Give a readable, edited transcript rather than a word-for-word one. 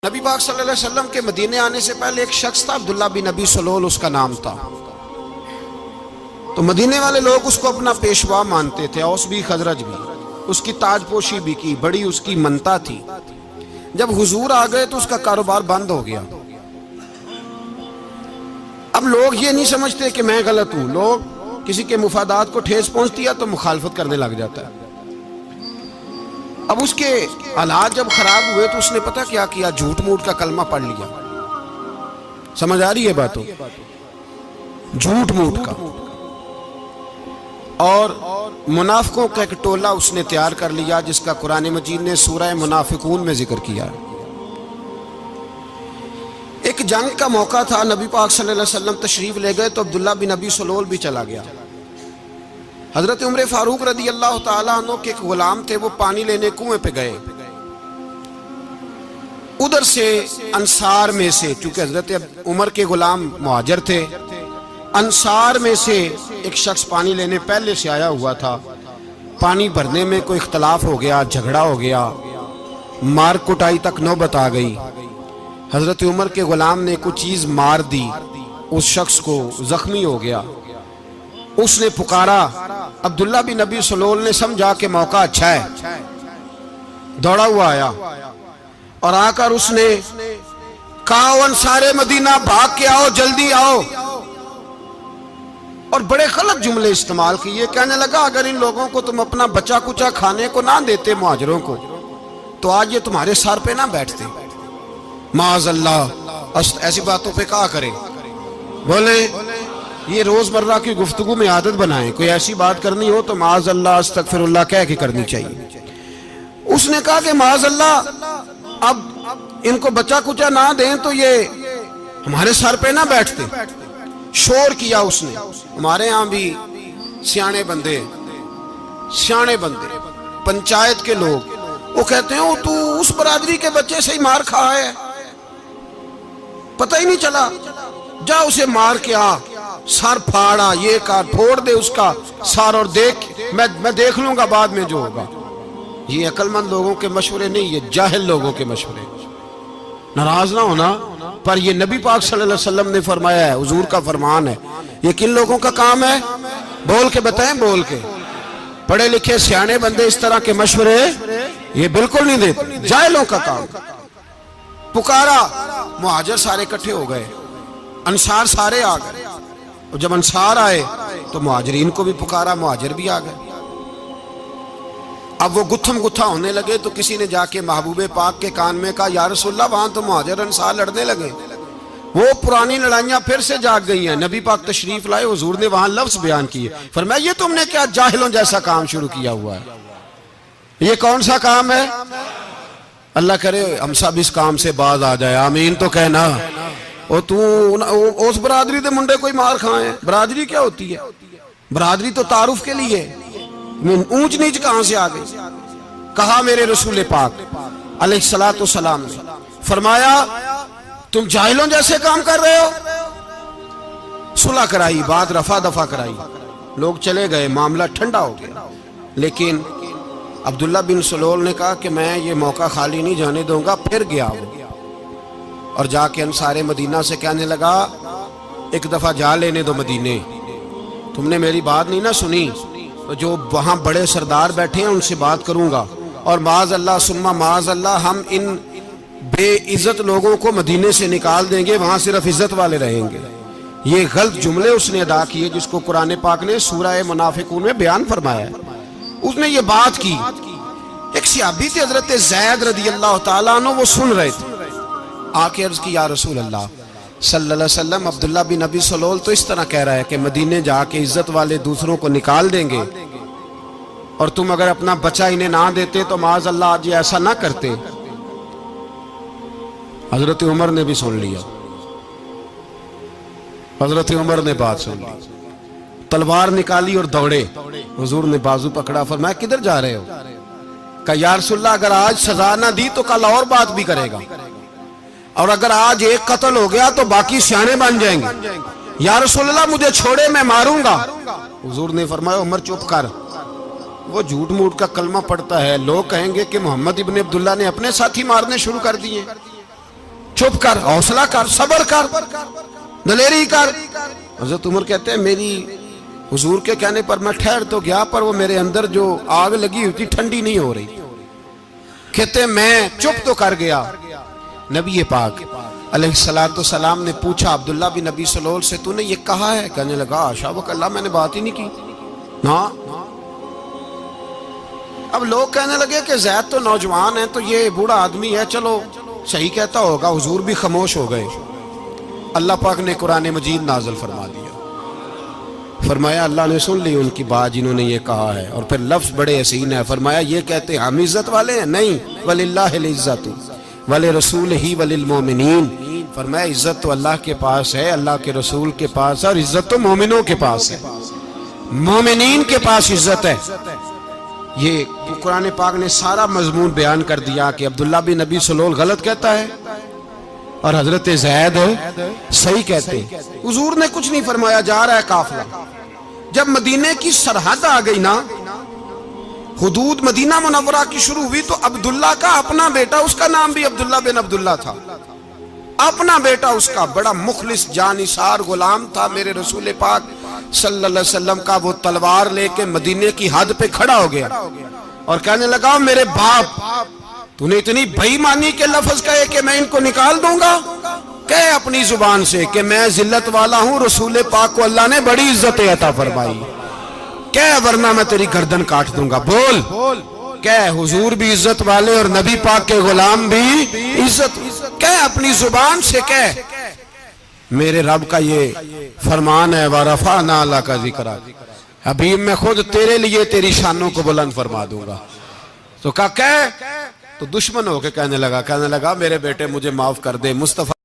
नबी पाक सल्लल्लाहु अलैहि वसल्लम के मदीने आने से पहले एक शख्स था, अब्दुल्ला बिन नबी सलोल उसका नाम था। तो मदीने वाले लोग उसको अपना पेशवा मानते थे, औस भी खजरज भी, उसकी ताजपोशी भी की, बड़ी उसकी मनता थी। जब हुजूर आ गए तो उसका कारोबार बंद हो गया। अब लोग ये नहीं समझते कि मैं गलत हूं, लोग किसी के मुफादात को ठेस पहुंचती है तो मुखालफत करने लग जाता है। अब उसके हालात जब खराब हुए तो उसने पता क्या किया, झूठ मूठ का कलमा पढ़ लिया। समझ आ रही है बातों, झूठ मूठ का। और मुनाफिकों का एक टोला उसने तैयार कर लिया जिसका कुरान मजीद ने सूरह मुनाफिकून में जिक्र किया। एक जंग का मौका था, नबी पाक सल्लल्लाहु अलैहि वसल्लम तशरीफ ले गए तो अब्दुल्ला बिन नबी सलोल भी चला गया। हजरत उमर फारूक रदी अल्लाह ताला अन्हु के एक गुलाम थे, वो पानी लेने कुएं पे गए। उधर से अंसार में से, चूंकि हजरत उमर के गुलाम मुहाजिर थे, अंसार में से एक शख्स पानी लेने पहले से आया हुआ था। पानी भरने में कोई इख्तलाफ हो गया, झगड़ा हो गया, मार कुटाई तक नौबत आ गई। हजरत उमर के गुलाम ने कुछ चीज मार दी, उस शख्स को जख्मी हो गया। उसने पुकारा, अब्दुल्ला बिन नबी सलोल ने समझा कि मौका अच्छा है, दौड़ा हुआ आया और आकर उसने कहा, अंसारे मदीना भाग के आओ, जल्दी आओ। और बड़े गलत जुमले इस्तेमाल किए। कहने लगा, अगर इन लोगों को तुम अपना बचा कुचा खाने को ना देते मुहाजिरों को, तो आज ये तुम्हारे सर पे ना बैठते। माअज़ल्लाह, ऐसी बातों पे क्या करें। बोले ये रोजमर्रा की गुफ्तगू में आदत बनाएं, कोई ऐसी बात करनी हो तो माअज़ल्लाह अस्तगफिरुल्लाह कह के करनी चाहिए। उसने कहा कि माअज़ल्लाह, अब इनको बचा कुचा ना दें तो ये हमारे सर पे ना बैठते। शोर किया उसने। हमारे यहाँ भी सियाने बंदे पंचायत के लोग, वो कहते हैं, तू उस बरादरी के बच्चे से ही मार खा है, पता ही नहीं चला, जा उसे मार के आ, सर फाड़ा, ये का फोड़ दे उसका सर, और देख मैं देख लूंगा बाद में जो होगा। ये अक्लमंद लोगों के मशवरे नहीं, ये जाहिल लोगों के मशवरे। नाराज ना होना, पर ये नबी पाक सल्लल्लाहु अलैहि वसल्लम ने फरमाया है, हुजूर का फरमान है। ये किन लोगों का काम है, बोल के बताएं, बोल के। पढ़े लिखे सियाने बंदे इस तरह के मशवरे ये बिल्कुल नहीं देते, जाहिलों का काम। पुकारा, मुहाजिर सारे इकट्ठे हो गए, अंसार सारे आ गए। और जब अंसार आए तो मुहाजिरीन को भी पुकारा, मुहाजिर भी आ गए। अब वो गुत्थम गुत्था होने लगे तो किसी ने जाके महबूबे पाक के कान में कहा, या रसूलल्लाह, वहां तो मुहाजिर अंसार लड़ने लगे, वो पुरानी लड़ाइयां फिर से जाग गई हैं। नबी पाक तशरीफ लाए, हुजूर ने वहां लफ्ज बयान किए, फरमाया, ये तुमने क्या जाहिलों जैसा काम शुरू किया हुआ है, ये कौन सा काम है। अल्लाह करे हम सब इस काम से बाज आ जाए, आमीन तो कहना। और तू उस बरादरी के मुंडे कोई मार खाए, बरादरी क्या होती है, बरादरी तो तारुफ के लिए, ऊंच नीच कहां से आ गई। कहा मेरे रसूल पाक अलैहिस्सलातु वस्सलाम ने, फरमाया, तुम जाहिलों जैसे काम कर रहे हो। सुलह कराई, बात रफा दफा कराई, लोग चले गए, मामला ठंडा हो गया। लेकिन अब्दुल्ला बिन सलोल ने कहा कि मैं ये मौका खाली नहीं जाने दूंगा। फिर गया और जाके अंसारे मदीना से कहने लगा, एक दफा जा लेने दो मदीने, तुमने मेरी बात नहीं ना सुनी तो जो वहां बड़े सरदार बैठे हैं उनसे बात करूंगा, और माअज़ल्लाह सुम्मा माअज़ल्लाह, हम इन बेइज्जत लोगों को मदीने से निकाल देंगे, वहां सिर्फ इज्जत वाले रहेंगे। ये गलत जुमले उसने अदा किए जिसको कुरान पाक ने सूरह मुनाफिकून में बयान फरमाया है। उसने ये बात की। एक सहाबी थे हजरत ज़ैद रदी अल्लाह ताला अन्हु, वो सुन रहे थे, आके अर्ज की, या रसूल अल्लाह सल्लल्लाहु अलैहि वसल्लम, अब्दुल्ला बिन नबी सलोल तो इस तरह कह रहा है कि मदीने जाके इज्जत वाले दूसरों को निकाल देंगे, और तुम अगर अपना बच्चा इन्हें ना देते तो माअज़ल्लाह आज ऐसा ना करते। हजरत उमर ने भी सुन लिया, हजरत उमर ने बात सुन ली, तलवार निकाली और दौड़े। हुजूर ने बाजू पकड़ा, फरमाया, किधर जा रहे हो। कहा, या रसूलल्लाह, अगर आज सजा ना दी तो कल और बात भी करेगा, और अगर आज एक कत्ल हो गया तो बाकी सियाने बन जाएंगे। या रसूलल्लाह, मुझे छोड़े, मैं मारूंगा। हुजूर ने फरमाया, उमर चुप कर, वो झूठ मूठ का कलमा पढ़ता है, लोग कहेंगे कि मोहम्मद इब्ने अब्दुल्ला ने अपने साथी मारने शुरू कर दिए। चुप कर, हौसला कर, सब्र कर, दलेरी कर। हज़रत उमर कहते हैं मेरी हुजूर के कहने पर मैं ठहर तो गया, पर वो मेरे अंदर जो आग लगी हुई थी ठंडी नहीं हो रही। कहते मैं चुप तो कर गया। नबी पाक अलैहिस्सलातु सलाम ने पूछा अब्दुल्ला बिन नबी सलोल से, तूने ये कहा है? कहने लगा आशा वकल्ला, मैंने बात ही नहीं की ना। अब लोग कहने लगे कि ज़ैद तो नौजवान है, तो ये बूढ़ा आदमी है, चलो सही कहता होगा। हुजूर भी खामोश हो गए। अल्लाह पाक ने कुरान मजीद नाज़िल फरमा दिया। फरमाया अल्लाह ने सुन ली उनकी बात जिन्होंने ये कहा है। और फिर लफ्ज़ बड़े हसीन है। फरमाया ये कहते हम इज्जत वाले हैं? नहीं, वलिल्लाहिल इज्जतु वले रसूल ही वलिल मोमिनीन। फरमाया इज्जत तो अल्लाह के पास है, अल्लाह के रसूल के पास है, और इज्जत तो मोमिनों के पास है, मोमिनीन के पास इज्जत है। ये कुरान पाक ने सारा मजमून बयान कर दिया कि अब्दुल्ला बिन नबी सलोल गलत कहता है और हजरत ज़ैद सही कहते। हुजूर ने कुछ नहीं फरमाया, जा रहा है काफिला। जब मदीने की सरहद आ गई ना, हुदूद मदीना मुनव्वरा की शुरू हुई, तो अब्दुल्ला का अपना बेटा, उसका नाम भी अब्दुल्ला बिन अब्दुल्ला था, अपना बेटा उसका बड़ा मुखलिस जानिसार गुलाम था मेरे रसूल पाक सल्लल्लाहु अलैहि वसल्लम का। वो तलवार लेके मदीने की हद पे खड़ा हो गया और कहने लगा मेरे बाप, तूने इतनी बेईमानी के लफ्ज कहे कि मैं इनको निकाल दूंगा? कहे अपनी जुबान से कि मैं जिल्लत वाला हूं, रसूल पाक को अल्लाह ने बड़ी इज्जत अता फरमाई, कह वरना मैं तेरी गर्दन काट दूंगा। बोल, कह हुजूर भी इज्जत वाले और नबी पाक के गुलाम भी इज्जत। कह अपनी जुबान से, कह मेरे रब का ये फरमान है, वरफअना लका ज़िक्रा, हबीब मैं खुद तेरे लिए तेरी शानों को बुलंद फरमा दूंगा। तो कह तो दुश्मन होके कहने लगा मेरे बेटे मुझे माफ कर दे, मुस्तफा